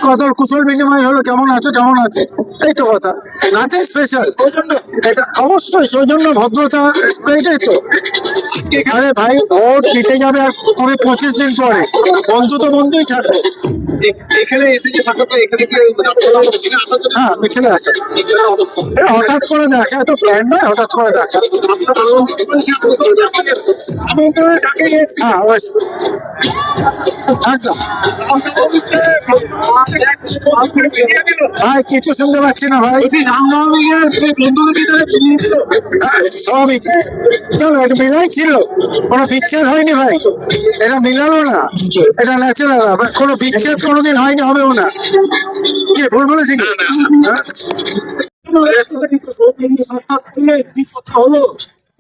কত কুশল বিনিময় হলো, কেমন আছো কেমন আছে, এই তো কথা, নাথিং স্পেশাল। এটা অবশ্যই সৌজন্য ভদ্রতা, এইটাই তো। আরে ভাই, ভোট দিতে যাবে আর 20-25 দিন পরে, বন্ধু তো বন্ধুই থাকবে। এখানে এসে যে সাক্ষাৎটা এখানে হ্যাঁ, মিছিলে আছে, হঠাৎ করে দেখা, এত প্ল্যান নয়, হঠাৎ করে দেখা। আমি তো কাকে গেছি হ্যাঁ অবশ্যই, একদম। ভাই কিছু শুনতে পাচ্ছি না ভাই। সবই চলো, এটা মিলাই ছিল, কোনো বিচ্ছেদ হয়নি ভাই, এটা মিলালো না, এটা ন্যাচারাল, কোনো বিচ্ছেদ কোনোদিন হয়নি, হবেও না। কি ভুল বলেছি কি? হ্যাঁ?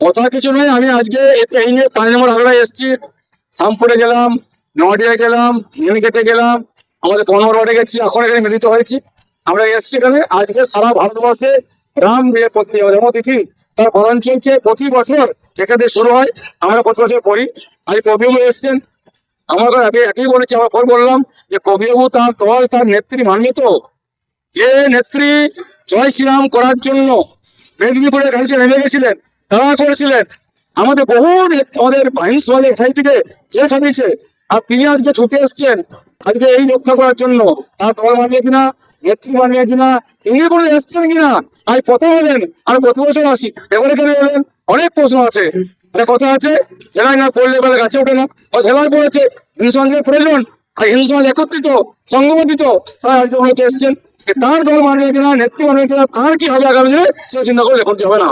কথা কিছু নয়, আমি আজকে এই নিয়ে 5 নম্বর আগড়ায় এসেছি, শামপুরে গেলাম, নডিয়া গেলাম, নিউনিকেটে গেলাম, আমাদের কনমর ওয়ার্ডে গেছি, এখন এখানে মিলিত হয়েছি। আমরা এসেছি এখানে আজকে সারা ভারতবর্ষে রাম বিয়ে করতে হবে জন্মতিথি তার পালন চলছে প্রতি বছর, এখানে শুরু হয়, আমরা প্রতি বছর করি। আজ কবিবাবু এসছেন, আমার কাছে একই বলেছি, আমার ফোন বললাম যে কবিবাবু তার দল তার নেত্রী মানবে তো, যে নেত্রী জয় শ্রীরাম করার জন্য মেদিনীপুরে কাছে নেমে গেছিলেন, তারা করেছিলেন, আমাদের বহু আমাদের বাহিনী সমাজের ঠাই থেকে শেষ হয়েছে, আর তিনি আজকে ছুটে এসছেন আজকে এই রক্ষা করার জন্য, তার দল মানিয়ে কিনা, নেত্রী মানিয়ে কিনা, তিনি বলে এসছেন কিনা, আজ প্রথম এলেন, আর প্রতি বছর আসি, এবারে কেন এলেন, অনেক প্রশ্ন আছে। কথা আছে, জেলায় না পড়লে বলে গাছে ওঠে না, ও জেলায় পড়েছে, হিন্দু সমাজের প্রয়োজন, আর হিন্দু সমাজ একত্রিত সংগঠিত, তারা আজকে হয়তো এসছেন, তার দল মানবে কিনা, নেত্রী মানবে কিনা, তার কি হবে আগামী দিনে সে চিন্তা করে দেখুন হবে না।